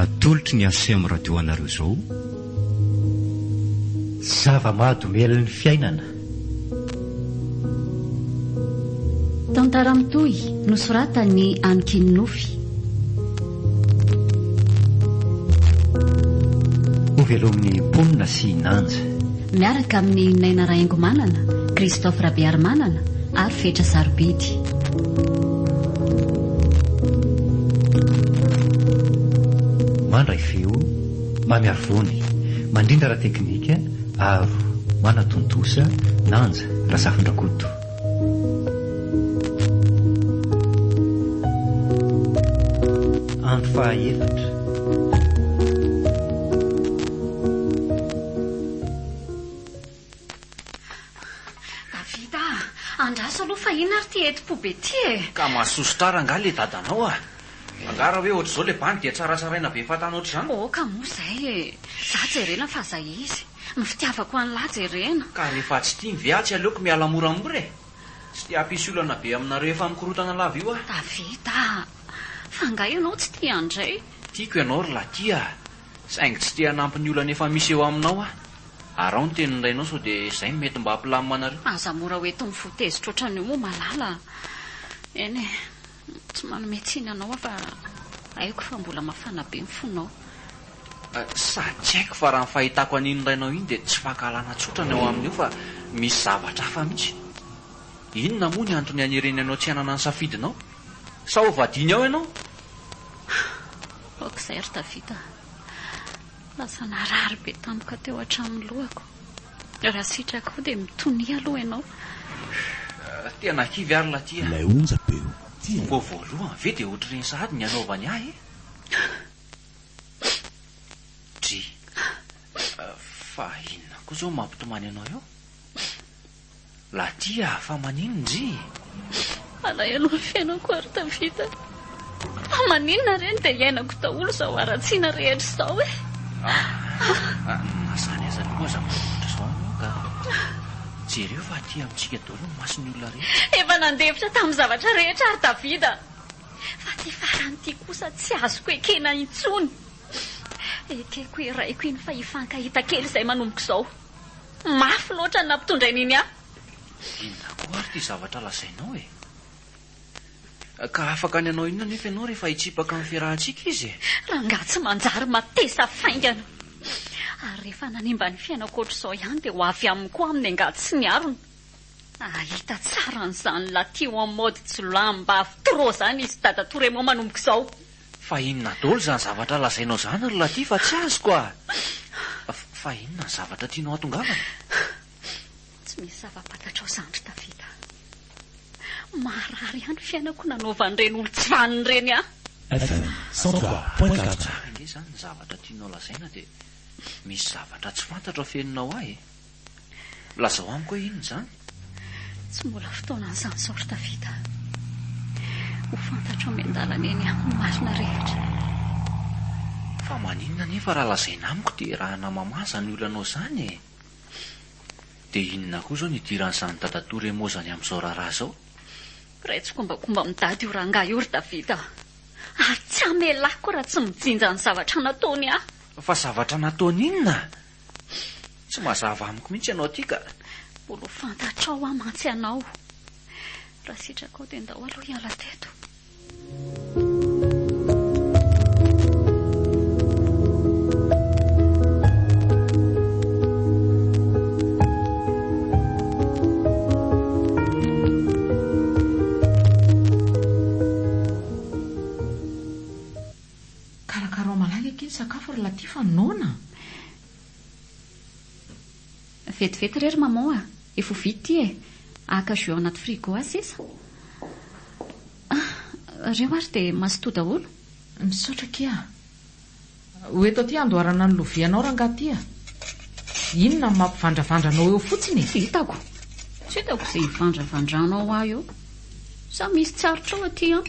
atolotry ny ACM radio anareo zao. Zava-mahadomely ny fiainana. Tantara mitoy nosoratany Anky Nofy. Ovelomin'ny Ponina sy Nanja. Miaraka amin'ny Naina Raingomanana, Christophe Rabiarmanana ary Fetra Sarobidy. Mandray feo, mamiary vony, mandrindra ra teknika, aro, manatontosa, Nanja, Razafindrakoto. Andro fahaefatra. Davida, andraso aloha fa ina ary ty eti-po be ty e. Ka mahasosotrara nga le dadanao a. Angara hoe ohatr'izao le bany dia tsaratsaraina be fatana ohatr'izany. Ka moa zay e. Za jerena fa zay izy. Ny fitiavako an'la jerena. Ka rehefa tsy tia miviatsy aleoko miala moramora e. Tsy tia hampisy olana be aminareo efa mikorotana lava io a. Davida, fa nga ianao tsy tia andray. Tiako ianao ry latia. Saingy tsy tia hanampy ny olana efa misy eo aminao a. Arao ny tenin'ny rainao sao dia izay mety mba hampilaminanareo. Aza mora hoeto mifotezitra ohatran'io moa malala. Eny e, tsy manome tsiny anao fa haiko fa mbola mafana be ny fonao. Sady tsy haiko fa raha ny fahitako an'iny rainao iny dia tsy fahakalana tsotrany ao amin'io fa misy zavatra hafa mihitsy. Inona moa ny antony anireny anao tsy hanana ny safidinao? Sa ho vadiny ao ianao? Okizay ry Davida. Lasa narary be tampoka teo hatramin'ny lohako. Raha sitrako dia mitonia aloha ianao. Tena kivy ary latia. Ilay onjam-peo. Vao voalohany ve dia ohatr'ireny sahady ny anaovany ahy e? Dry. Fa inona koa zao mampitomany anao eo? Latia, fa maninona Dry? Alay aloha fiainako ary Davida. Fa maninona reny dia iainako daholo zao aratsiana rehetra izao e. Nasany aza loha zava-otra zao anao ka jereo fa aty amintsika daholo ny mason'ny olona rehetra. Efa nandefitra tamin'ny zavatra rehetra ary Davida. Fa ty faran'ity kosa tsy azoko ekena intsony. Ekeko iraiko iny fa hifankahita kely izay manomboka izao. Mafy loatra ny nampitondrainy iny aho. Inona koa ary ty zavatra lazainao e? Ka afaka ny anao inona nefa ianao rehefa hitsipaka amin'ny fiarahantsika izy e? Raha nga tsy manjary matesa faingana. Ary rehefa nanimba ny fiainako ohatr'izao ihany dia ho avy aminy koa amin'ny angaty sy ny arony. Ahita tsara n'izany latio en mode tsolamba tro zany izy dada Toremo manomboka izao. Fa inona daholo zany zavatra lazainao zany ry latia fa tsy azoko a. Fa inona ny zavatra tianao hatongavana? Tsy misy zava-patatrao zandry Davida. Marary ihany fiainako nanaovan'ireny olo tsy vanin'ireny aho. FM 103.4. Nge zany ny zavatra tianao lazaina dia misy zavatra tsy fantatra feninao ahy e. Lazao amiko hoe inona zany? Tsy mbola fotoanan'izany zao ry Davida. Ho fantatro amian-dalana eny amin'ny marina rehetra. Fa maninona nefa raha lazaina amiko dia raha namamaza ny olanao zany e. Dia inona koa zao ny idiran'izany dada Toremo zany amin'izao raharaha zao? Raitsy kombakomba midady io rangahy io ry Davida. Ary tsy amelako raha tsy mijinja ny zavatra nataony aho. Fa zavatra nataony inona? Tsy mazava amiko mihitsy ianao ty ka. Mbola fantatrao aho mantsy anao. Raha sitraka ao dia ndao aloha hiala teto. Sakafo ry latia fa nona. Vetivety rery maman a. Efa vity ty e. Aka jus ao anaty frigo azy sisa. Reo ary dia mazotoa daholo. Misaotra kia. Hoeto aty andoharana ny lovianao rangaty a. Inona ny mampivandravandranao eo fotsiny? Hitako. Tsy hitako izay hivandravandranao aho eo. Sa misy tsarotra ao aty a.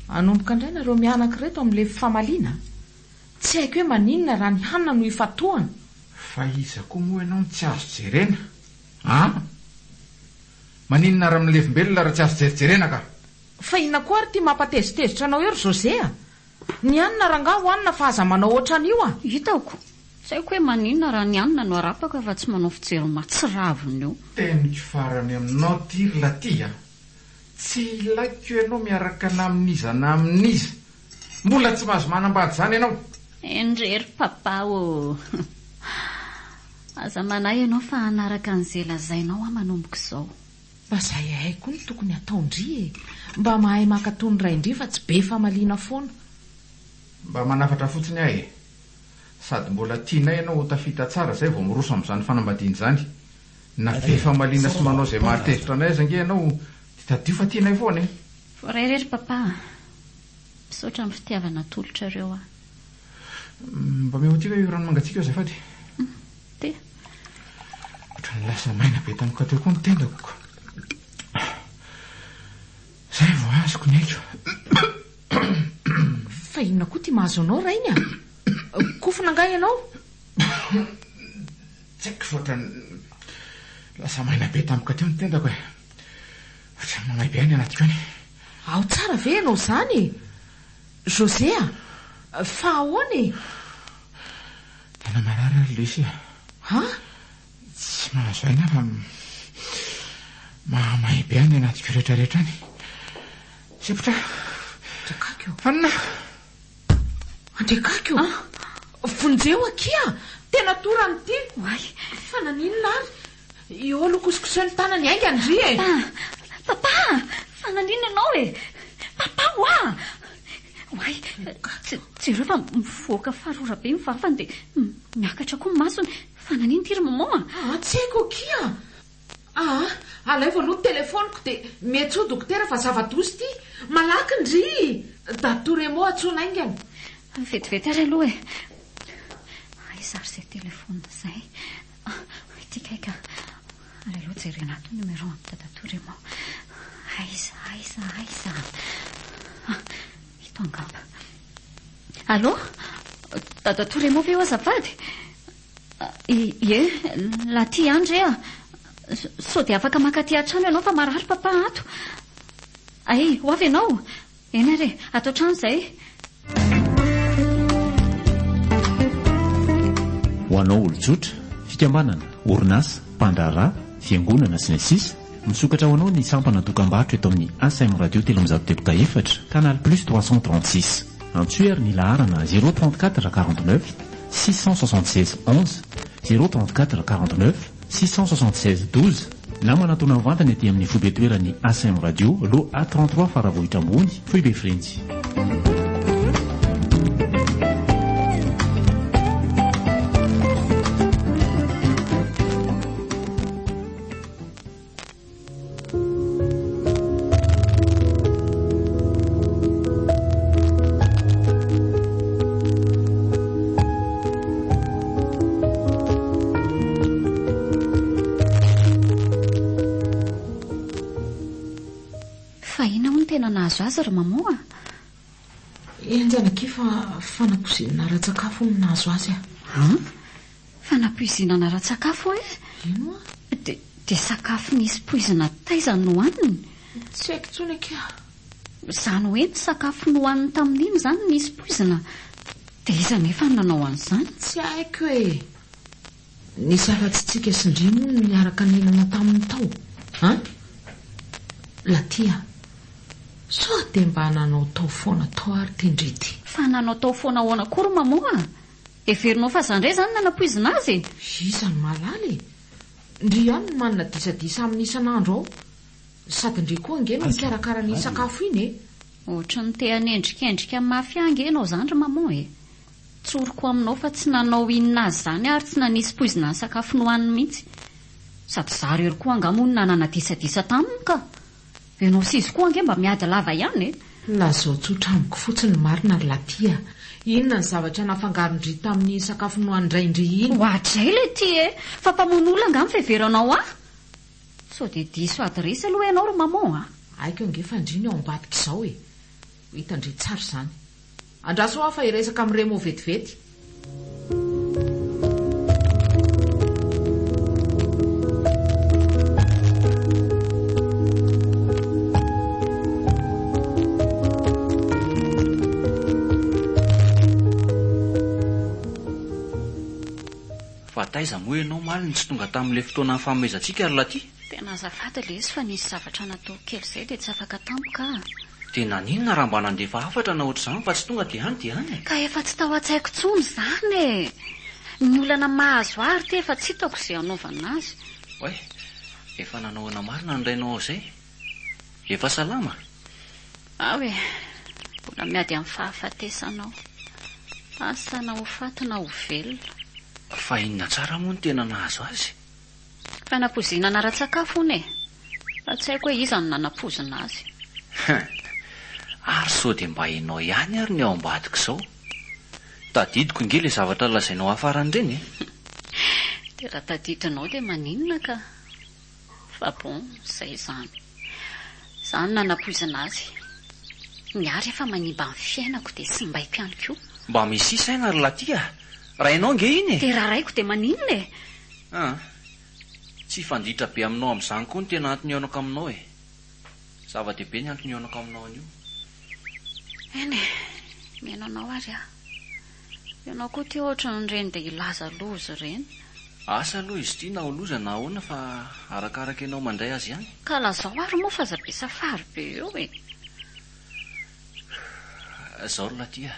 Anomboka indray nareo mianankireto amin'ilay famaliana. Tsy haiko hoe maninona raha ny hanina no ifatohana. Fa iza koa moa ianao tsy azo jerena? Maninona raha milevimbelona raha tsy azo jerijerena ka? Fa inona koa ary ty mampatezitezitra anao eo ry José a? Ny anina rangaha hoanina fa aza manao ohatran'io a. Hitako. Tsy haiko hoe maninona raha ny anina no arapaka fa tsy manao fijery matsiraviny io. Teniko farany aminao tiry Latia. Tsy ilaiko ianao miaraka namin'izana amin'iza. Mbola tsy mahazo manambady zany ianao. Endrery papa o. Aza manahy ianao fa hanaraka an'izay lazainao a manomboka izao. Mba izay haiko ny tokony ataondry mba mahay makatony raindry fa tsy be famaliana foana. Mba manafatra fotsiny ahy. Sady mbola tianay ianao ho tafita tsara zay vao miroso amin'izany fanambadiana izany. Na famaliana sy manao izay mahatezitra anay aza nge ianao tadio fa tianay foana. Vorerery papa. Misaotra amin'ny fitiavana tolotra ireo a. Mba mehotika io rano mangatsiaka eo azafady. Te. Ohatran'ny lasa maina be tamiko teo koa ny tendako. Zay vao azoko ny aiko. Fa inona koa ty mahazo anao rainy a? Kofona nga ianao? Tsy haiko fa ohatrany lasa maina be tamiko teo ny tendako e. Ohatrany mamay be any anatiko any. Ao tsara ve ianao zany? José a? Fa ahoany? Tena marary ary Lucia. Ha? Tsy mahazo aina fa mamay be any anatiko rehetrarehetra any. Sepotra. Andrekakio. Anna. Andrekakio? Vonjeo akia. Tena torany ty. Wai. Fa naninona ary? Io alo kosikoseny tanany aingany ry e. Papa, fa naninona ianao e? Papa oa. Wai, tsy ireo fa mivoaka farora be mivavany dia miakatra koa ny masony. Fa nanino ty ry maman a? Tsy haiko akia. Alay vao aloha telefoniko dia mihetso dokotera fa zava-dozy ty. Malaky ndry. Datoremo atsona aingany. Vetivety ary aloha e. Izary izay telefona izay. Ity kaika. Ary aloha jerena ato numéro amin'ny dadatoremo. Aiza. Ito angamba. Allô? Dadatoremo ve eo azafady? Ie, Latia Andre a. Sao dia afaka makaty an-trano ianao fa marary papa ato. Ay, ho avy ianao. Eny ary, atao trano izay. Ho anao olon-tsotra, fikambanana, orinasa, mpandraharaha, fiangonana sy ny sisa, misokatra ho anao ny sampana dokam-barotra eto amin'ny ASM Radio Telo-Telo-4, Canal Plus 336. Antsoery ny laharana 034 49 676 11 034 49 676 12 na manatona mivantana ety amin'ny foibe toerany ASM Radio lo A33 Faravohitra ambony Foibe Frenzy. Aza ry maman a. Enjanaki fa fanapoizinana ra-tsakafo no nahazo azy a. Fanapoizinana ra-tsakafo e? Ino a? Dia sakafo nisy poizina taizany no hoaniny. Tsy haiko tsony akia. Zany hoe ny sakafo no hoaniny tamin'iny zany nisy poizina. Dia iza nefa nanao an'izany? Tsy haiko e. Nisy afa-tsitsika sy ndrimo no miaraka ninana tamin'ny tao. Latia. So dia mba nanao tao foana tao ary tendrety. Fa nanao tao foana hoana kory maman a. Everinao fa zandray zany nanapoizina azy. Iza ny malaly. Ndry ihany no manana disadisa amin'ny isan'andro ao. Sady ndry koa nge no mikarakara ny sakafo iny e. Ohatra ny te hanendrikendrika mafy ange ianao zany ry maman e. Tsoroko aminao fa tsy nanao inona azy zany ary tsy nanisy poizina ny sakafo no hoaniny mihitsy. Sady zary ero koa angamony nanana disadisa taminy ka. Ianao sizy koa ange mba miady lava ihany e. Lazao tsotra amiko fotsiny marina ry Latia. Inona ny zavatra nafangarondry tamin'ny sakafo no andraindry iny? Hoatray le ty e. Fa mpamon'olona angamy feveranao a. So dia diso adresy aloha ianao ry maman a. Aiko ange fandriny ao ambadika izao e. Hitandry tsara zany. Andraso aho fa iresaka amin'ny remo vetivety. taiza moa ianao maliny tsy tonga tamin'ilay fotoana nyfanomezantsika ary laty. Tena azafady le izy fa nisy zavatra natao kely izay dia tsy afaka tampoka. Tena ninona raha mba nandefa afatra na ohatr'izany fa tsy tonga dia any. Ka efa tsy tao an-tsaiko intsony izany e. Ny olana mahazo ary ty efa tsy hitako izay hanaovana azy. Oe, efa nanaoana marina ny rainao izay. Efa salama? Hoe, mbola miady amin'ny fahafatesanao. Asana ho fatina ho velona. Fa inona tsara moa ny tena nahazo azy? Fanampozinana ara-tsakafo hony e. Fa tsy haiko hoe iza no nanapozina azy. Ary sao dia mba hainao ihany ary ny ao ambadika izao. Tadidiko inge ilay zavatra lazainao afaran'ireny e. Dia raha tadidinao dia maninona ka. Fa bon, izay izany. Izany nanapozina azy. Miary efa manimba ny fiainako dia sy mbaiko ihany koa. Mba misy isaina ary laty a. Rainao nge iny e. Dia raha raiko dia maninona e. Tsy fandritra be aminao amin'izany koa ny tena antony aonako aminao e. Zava-dehibe ny antony aonako aminao an'io. Eny e, mino anao ary a. Ianao koa ty ohatra nyreny dia ilaza loza ireny. Asa aloha izy ity na ho loza na ahoana fa arakaraka ianao mandray azy ihany. Ka lazao ary moa fa zabe safary be eo e. Zao ry laty a.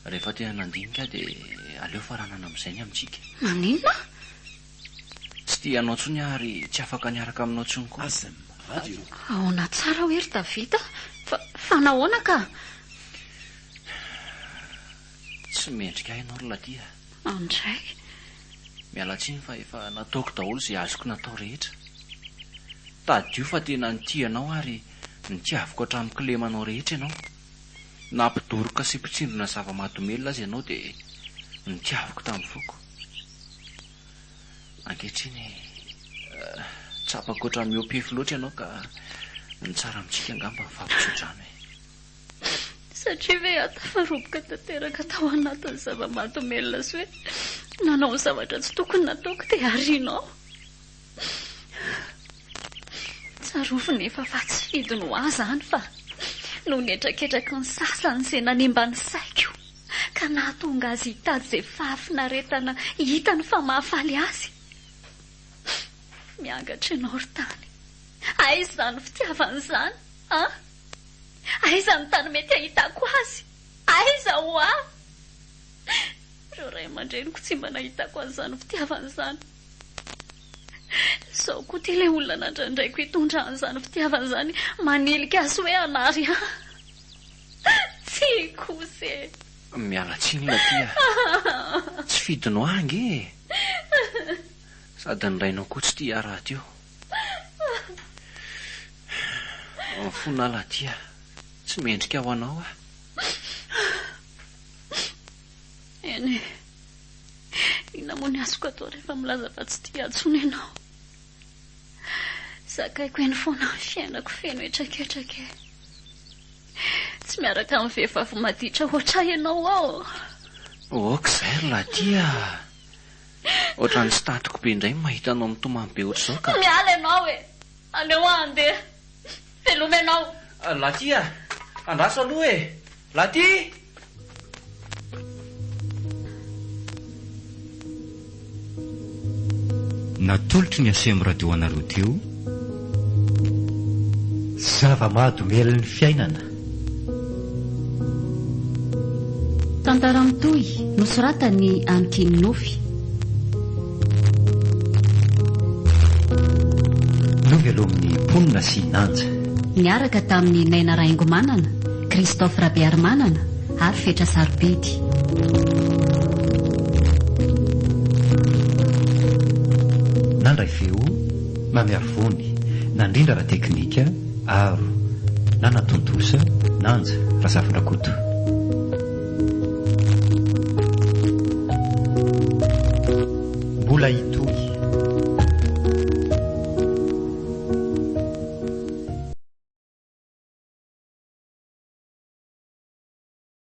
Rehefa tena nandinika dia aleo faranana amin'izay ny amintsika. Maninona? Tsy tianao intsony ary tsy afaka niaraka aminao intsony koa. Ahoana tsara hoe ry Davida? Fa nahoana ka? Tsy mendrika hainao ry laty a. Andray. Miala tsiny fa efa nataoko daholo izay azoko natao rehetra. Tadio fa tena nitianao ary nitiaviko hatramin'ny kilemanao rehetra ianao. Nampidoroka sy mpitsindrona zava-mahadomelona azy ianao dia nitiaviko tamin'ny foko. Ankehitriny tsapako ohatran'ny miopefy loatra ianao ka ny tsara amintsika angamba ny fampisotrana e. Satria ve atafaroboka tanteraka tao anatin'ny zava-mahadomelona sy hoe nanao ny zavatra tsy tokony nataoko dia arianao. Tsarovy nefa fa tsy fidiny ho azy any fa no nietraketraky ny sasany izay nanimba ny saiko ka nahatonga azy hitady izay fahafinaretana hitany fa mahafaly azy. Miangatra ianao ry tany. Aiza izany fitiavana izany? Aiza ny tany mety ahitako azy? Aiza ho aho? Ireo ray aman-dreniko tsy mba nahitako an'izany fitiavana izany. Sao koa ty ilay olona nandrandraiko hitondra an'izany fitiavana izany manilika azy hoe anary aho. Tsy kosa e. Miala tsiny laty a. Tsy fidinao ange. Sady ny rainao koa tsy tia raha teo. Fona laty a. Tsy mendrika ho anao a. Eny, inona moa ny azoko atao rehefa milaza fa tsy tia atsony ianao. Zakaiko eny foana ny fiainako feno etraketraka e. Tsy miaraka amin'ny vehivavy maditra ohatray ianao ao. Okizay ry laty a. Ohatran'ny tsy tatiko be indray mahita anao mitomany be ohatr'izao ka. Miala ianao e. Aleo andeha. Veloma ianao. Laty a. Andraso aloha e. Laty! Natolotry ny asemo radio anareo teo zava-mahadomelon'ny fiainana. Tantara mitohy nosoratany Ankin Nofy. Novy aloha amin'ny mponina sy nanja. Niaraka tamin'ny Naina Raingomanana, Christophe Rabearmanana ary Fetra Sarobidy. Nandray feo mamiary vony nandrindra raha teknika aro nanatontosa nanja Razafy Rakoto.